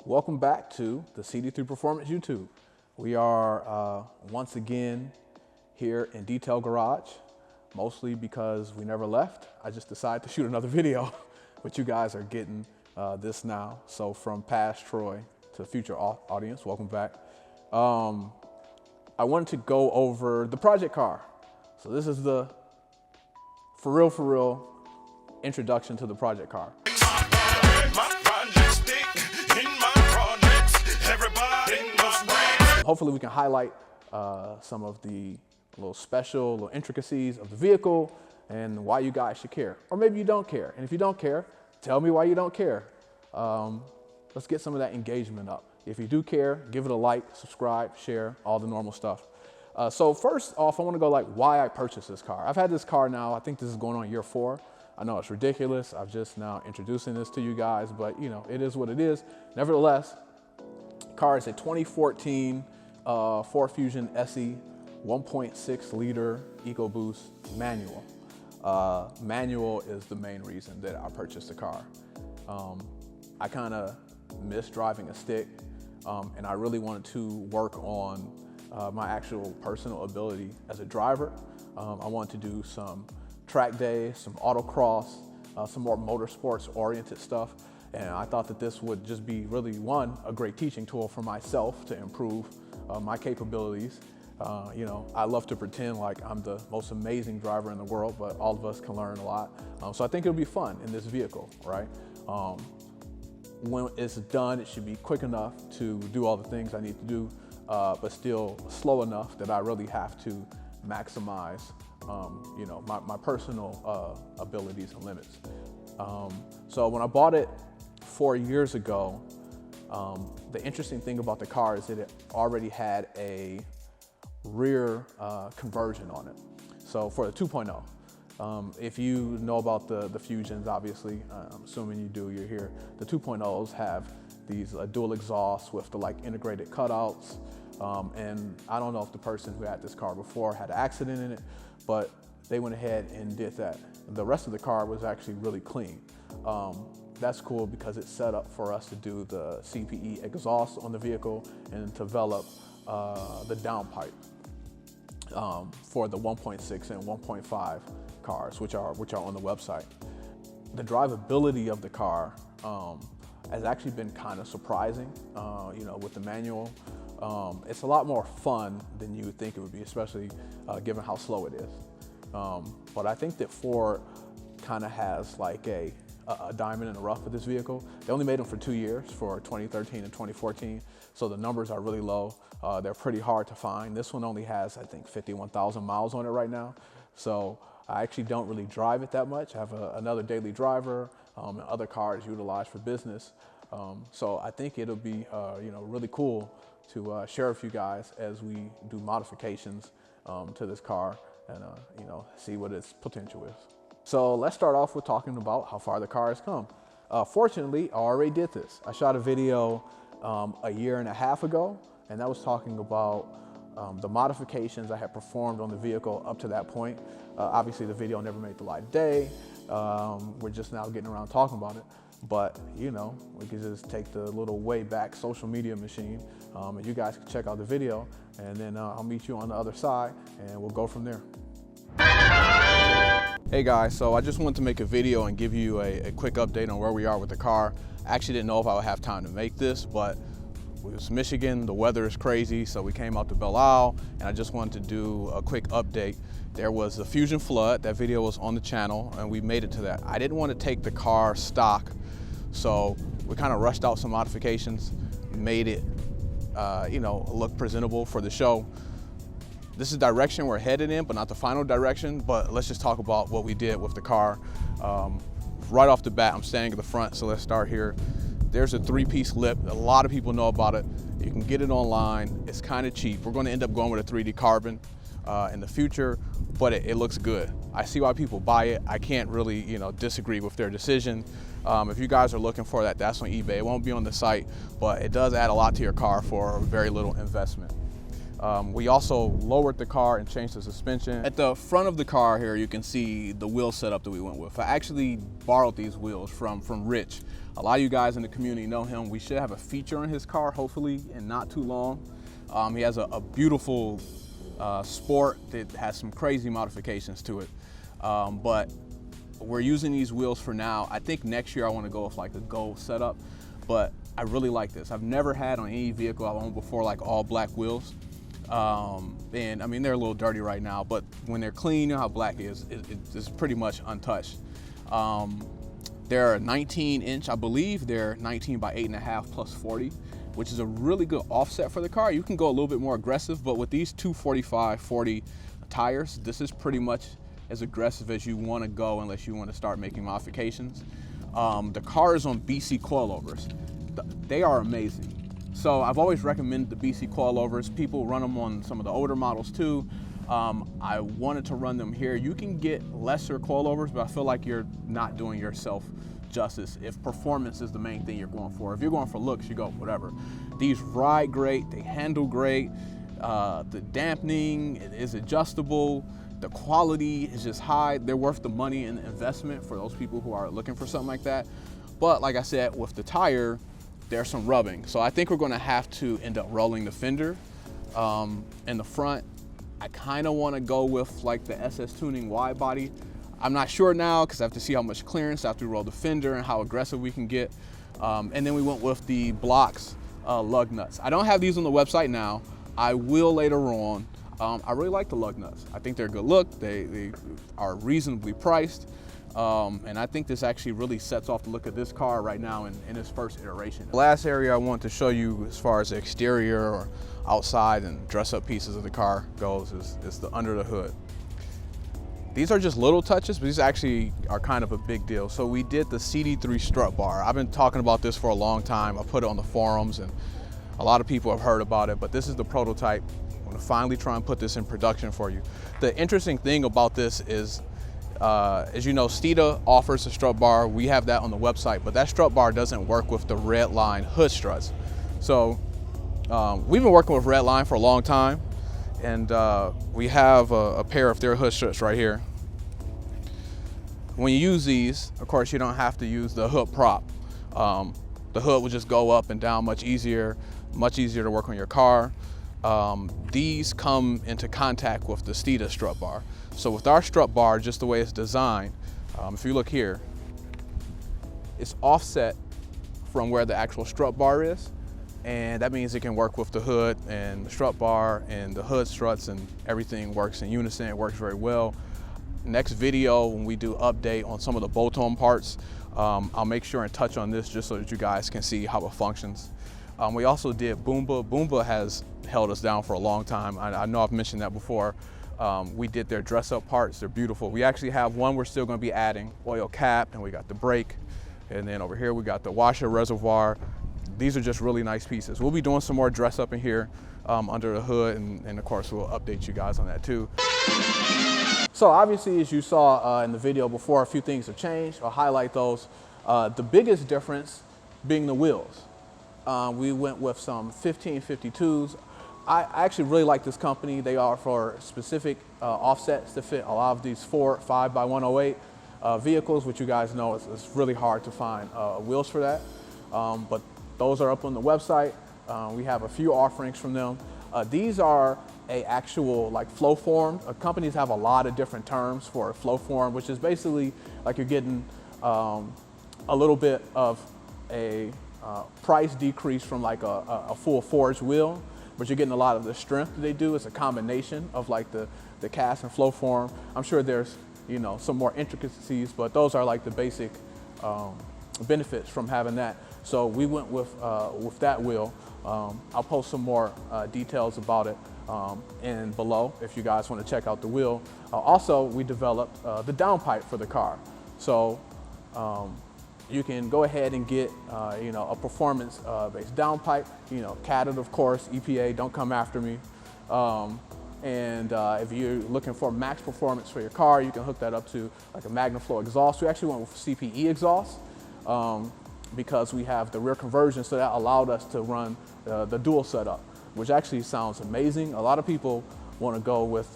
Welcome back to the CD3 Performance YouTube. We are once again here in Detail Garage, mostly because we never left. I just decided to shoot another video, but you guys are getting this now. So from past Troy to future audience, welcome back. I wanted to go over the project car. So this is the for real introduction to the project car. Hopefully we can highlight some of the little intricacies of the vehicle and why you guys should care. Or maybe you don't care. And if you don't care, tell me why you don't care. Let's get some of that engagement up. If you do care, give it a like, subscribe, share, all the normal stuff. So first off, I want to go like why I purchased this car. I've had this car now, I think this is going on year 4. I know it's ridiculous. I'm just now introducing this to you guys, but you know, it is what it is. Nevertheless, car is a 2014 Ford Fusion SE 1.6 liter EcoBoost manual. Manual is the main reason that I purchased the car. I kind of miss driving a stick, and I really wanted to work on my actual personal ability as a driver. I wanted to do some track days, some autocross, some more motorsports oriented stuff. And I thought that this would just be really, a great teaching tool for myself to improve my capabilities. You know, I love to pretend like I'm the most amazing driver in the world, but all of us can learn a lot. So I think it'll be fun in this vehicle, right? When it's done, it should be quick enough to do all the things I need to do, but still slow enough that I really have to maximize, you know, my personal abilities and limits. So when I bought it 4 years ago, the interesting thing about the car is that it already had a rear conversion on it. So for the 2.0, if you know about the Fusions, obviously, I'm assuming you do, you're here. The 2.0s have these dual exhausts with the like integrated cutouts. And I don't know if the person who had this car before had an accident in it, but they went ahead and did that. The rest of the car was actually really clean. That's cool because it's set up for us to do the CPE exhaust on the vehicle and develop the downpipe for the 1.6 and 1.5 cars, which are on the website. The drivability of the car has actually been kind of surprising, you know, with the manual. It's a lot more fun than you would think it would be, especially given how slow it is. But I think that Ford kind of has like a diamond in the rough with this vehicle. They only made them for 2 years, for 2013 and 2014, so the numbers are really low. They're pretty hard to find. This one only has, I think, 51,000 miles on it right now, so I actually don't really drive it that much. I have another daily driver and other cars utilized for business. So I think it'll be you know, really cool to share with you guys as we do modifications to this car and you know, see what its potential is. So let's start off with talking about how far the car has come. Fortunately, I already did this. I shot a video 1.5 years ago, and that was talking about the modifications I had performed on the vehicle up to that point. Obviously, the video never made the light of day. We're just now getting around talking about it. But, you know, we could just take the little way back social media machine, and you guys can check out the video, and then I'll meet you on the other side, and we'll go from there. Hey guys, so I just wanted to make a video and give you a quick update on where we are with the car. I actually didn't know if I would have time to make this, but it was Michigan, the weather is crazy, so we came out to Belle Isle, and I just wanted to do a quick update. There was a Fusion flood. That video was on the channel, and we made it to that. I didn't want to take the car stock, so we kind of rushed out some modifications, made it you know, look presentable for the show. This is the direction we're headed in, but not the final direction. But let's just talk about what we did with the car. Right off the bat, I'm standing at the front, so let's start here. There's a 3-piece lip. A lot of people know about it. You can get it online. It's kind of cheap. We're going to end up going with a 3D carbon in the future, but it looks good. I see why people buy it. I can't really, you know, disagree with their decision. If you guys are looking for that, that's on eBay. It won't be on the site, but it does add a lot to your car for very little investment. We also lowered the car and changed the suspension. At the front of the car here, you can see the wheel setup that we went with. I actually borrowed these wheels from Rich. A lot of you guys in the community know him. We should have a feature on his car, hopefully, in not too long. He has a beautiful Sport that has some crazy modifications to it. But we're using these wheels for now. I think next year I want to go with like a Gold setup, but I really like this. I've never had on any vehicle I've owned before like all black wheels. And I mean, they're a little dirty right now, but when they're clean, you know how black is, it's pretty much untouched. They're 19-inch, I believe they're 19 by 8.5 plus 40, which is a really good offset for the car. You can go a little bit more aggressive, but with these 245/40 tires, this is pretty much as aggressive as you want to go unless you want to start making modifications. The car is on BC coilovers. They are amazing. So I've always recommended the BC coilovers. People run them on some of the older models too. I wanted to run them here. You can get lesser coilovers, but I feel like you're not doing yourself justice if performance is the main thing you're going for. If you're going for looks, you go whatever. These ride great, they handle great. The dampening is adjustable. The quality is just high. They're worth the money and the investment for those people who are looking for something like that. But like I said, with the tire, there's some rubbing. So I think we're gonna have to end up rolling the fender in the front. I kind of want to go with like the SS Tuning wide body. I'm not sure now because I have to see how much clearance after we roll the fender and how aggressive we can get. And then we went with the Blox lug nuts. I don't have these on the website now. I will later on. I really like the lug nuts. I think they're a good look. They are reasonably priced. And I think this actually really sets off the look of this car right now in its first iteration. The last area I want to show you as far as the exterior or outside and dress up pieces of the car goes is the under the hood. These are just little touches, but these actually are kind of a big deal. So we did the CD3 strut bar. I've been talking about this for a long time. I put it on the forums and a lot of people have heard about it, but this is the prototype. I'm gonna finally try and put this in production for you. The interesting thing about this is, as you know, Steeda offers a strut bar. We have that on the website, but that strut bar doesn't work with the Redline hood struts. So we've been working with Redline for a long time, and we have a pair of their hood struts right here. When you use these, of course, you don't have to use the hood prop. The hood will just go up and down much easier to work on your car. These come into contact with the Steeda strut bar. So with our strut bar, just the way it's designed, if you look here, it's offset from where the actual strut bar is. And that means it can work with the hood and the strut bar and the hood struts, and everything works in unison. It works very well. Next video, when we do update on some of the bolt-on parts, I'll make sure and touch on this just so that you guys can see how it functions. We also did Boomba. Boomba has held us down for a long time. I know I've mentioned that before. We did their dress-up parts. They're beautiful. We actually have one we're still going to be adding, oil cap, and we got the brake. And then over here we got the washer reservoir. These are just really nice pieces. We'll be doing some more dress-up in here under the hood, and of course we'll update you guys on that too. So obviously, as you saw in the video before, a few things have changed. I'll highlight those. The biggest difference being the wheels. We went with some 1552s. I actually really like this company. They offer specific offsets to fit a lot of these 4.5x108 vehicles, which you guys know it's really hard to find wheels for that. But those are up on the website. We have a few offerings from them. These are a actual like flow form. Companies have a lot of different terms for a flow form, which is basically like you're getting a little bit of a price decrease from like a full forged wheel, but you're getting a lot of the strength that they do. It's a combination of like the cast and flow form. I'm sure there's, you know, some more intricacies, but those are like the basic benefits from having that. So we went with that wheel. I'll post some more details about it in below if you guys want to check out the wheel. Also, we developed the downpipe for the car. So you can go ahead and get you know, a performance-based downpipe. You know, catted, of course. EPA, don't come after me. And if you're looking for max performance for your car, you can hook that up to like a MagnaFlow exhaust. We actually went with CPE exhaust because we have the rear conversion, so that allowed us to run the dual setup. which actually sounds amazing. A lot of people want to go with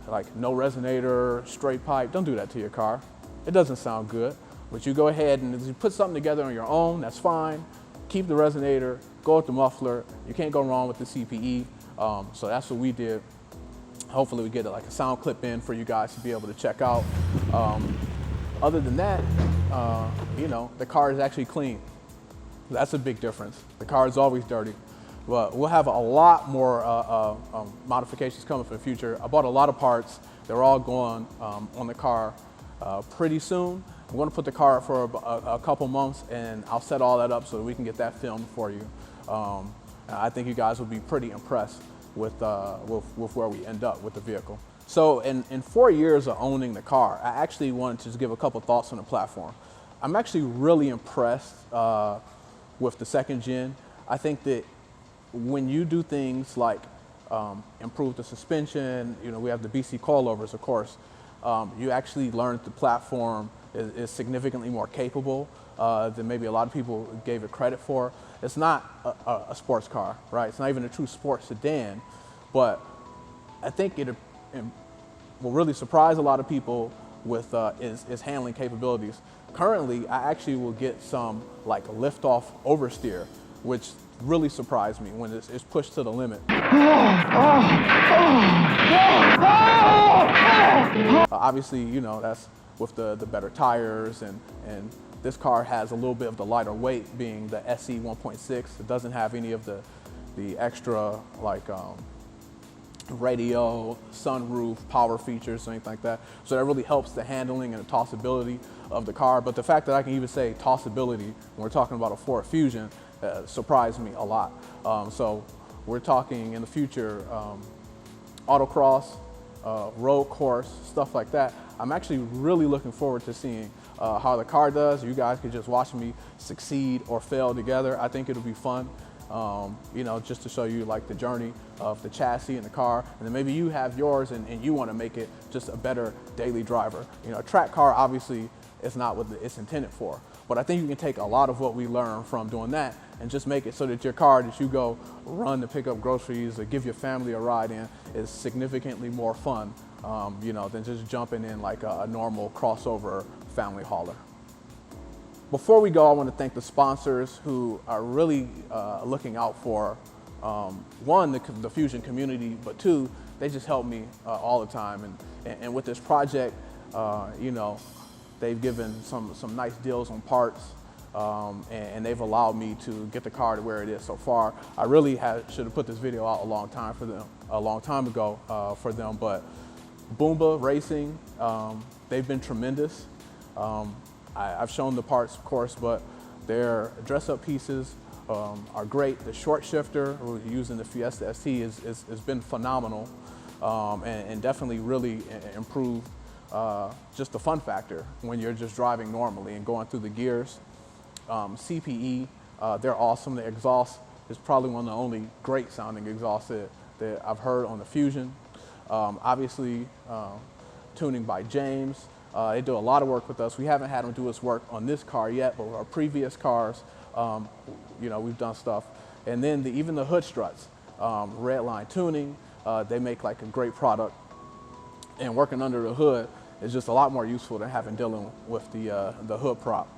like no resonator, straight pipe. Don't do that to your car. It doesn't sound good. But you go ahead and you put something together on your own, that's fine. Keep the resonator, go with the muffler. You can't go wrong with the CPE. So that's what we did. Hopefully we get like a sound clip in for you guys to be able to check out. Other than that, you know, the car is actually clean. That's a big difference. The car is always dirty. But we'll have a lot more modifications coming for the future. I bought a lot of parts. They're all going on the car pretty soon. I'm going to put the car up for a couple months, and I'll set all that up so that we can get that filmed for you. I think you guys will be pretty impressed with where we end up with the vehicle. So in 4 years of owning the car, I actually wanted to just give a couple thoughts on the platform. I'm actually really impressed with the second gen. I think that when you do things like improve the suspension, you know, we have the BC coilovers, of course, you actually learn the platform is significantly more capable than maybe a lot of people gave it credit for. It's not a sports car, right? It's not even a true sports sedan, but I think it will really surprise a lot of people with its handling capabilities. Currently, I actually will get some like lift-off oversteer, which really surprised me when it's pushed to the limit. Obviously, you know, that's with the better tires, and this car has a little bit of the lighter weight, being the SE 1.6. It doesn't have any of the extra like radio, sunroof, power features, or anything like that. So that really helps the handling and the tossability of the car. But the fact that I can even say tossability when we're talking about a Ford Fusion surprised me a lot. So we're talking in the future autocross, road course, stuff like that. I'm actually really looking forward to seeing how the car does. You guys can just watch me succeed or fail together. I think it'll be fun. You know, just to show you like the journey of the chassis and the car, and then maybe you have yours and you want to make it just a better daily driver. You know, a track car obviously is not what it's intended for, but I think you can take a lot of what we learn from doing that and just make it so that your car that you go run to pick up groceries or give your family a ride in is significantly more fun, you know, than just jumping in like a normal crossover family hauler. Before we go, I want to thank the sponsors who are really looking out for, one, the Fusion community, but two, they just help me all the time. And with this project, you know, they've given some nice deals on parts, and they've allowed me to get the car to where it is so far. I really should have put this video out a long time ago for them, but Boomba Racing, they've been tremendous. I've shown the parts, of course, but their dress-up pieces are great. The short shifter we're using the Fiesta ST has been phenomenal, and definitely really improved just the fun factor when you're just driving normally and going through the gears. CPE, they're awesome. The exhaust is probably one of the only great sounding exhausts that I've heard on the Fusion. Obviously, tuning by James. They do a lot of work with us. We haven't had them do us work on this car yet, but with our previous cars, you know, we've done stuff. And then even the hood struts, Redline Tuning, they make like a great product. And working under the hood is just a lot more useful than dealing with the hood prop.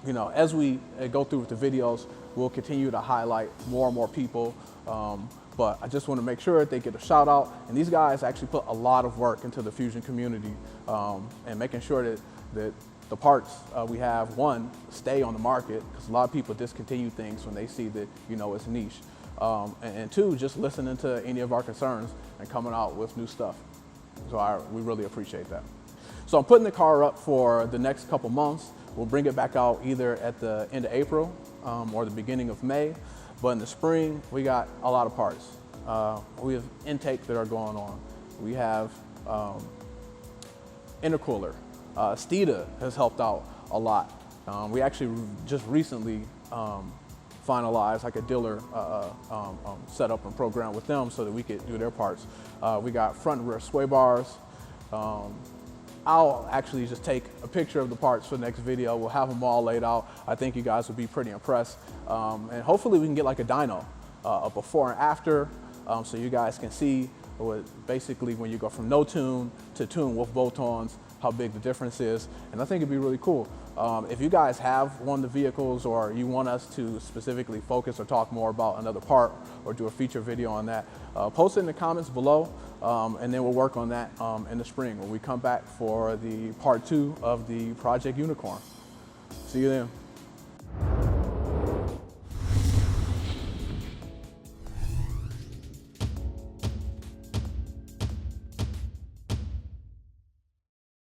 You know, as we go through with the videos, we'll continue to highlight more and more people. But I just want to make sure that they get a shout out. And these guys actually put a lot of work into the Fusion community, and making sure that the parts we have, one, stay on the market, because a lot of people discontinue things when they see that, you know, it's niche. And two, just listening to any of our concerns and coming out with new stuff. So we really appreciate that. So I'm putting the car up for the next couple months. We'll bring it back out either at the end of April or the beginning of May. But in the spring, we got a lot of parts. We have intake that are going on. We have intercooler. Steeda has helped out a lot. We actually just recently finalized like a dealer setup and program with them so that we could do their parts. We got front and rear sway bars. I'll actually just take a picture of the parts for the next video. We'll have them all laid out. I think you guys will be pretty impressed. And hopefully we can get like a dyno a before and after, so you guys can see basically when you go from no tune to tune with bolt-ons, how big the difference is. And I think it'd be really cool. If you guys have one of the vehicles, or you want us to specifically focus or talk more about another part or do a feature video on that, post it in the comments below, and then we'll work on that in the spring when we come back for the part 2 of the Project Unicorn. See you then.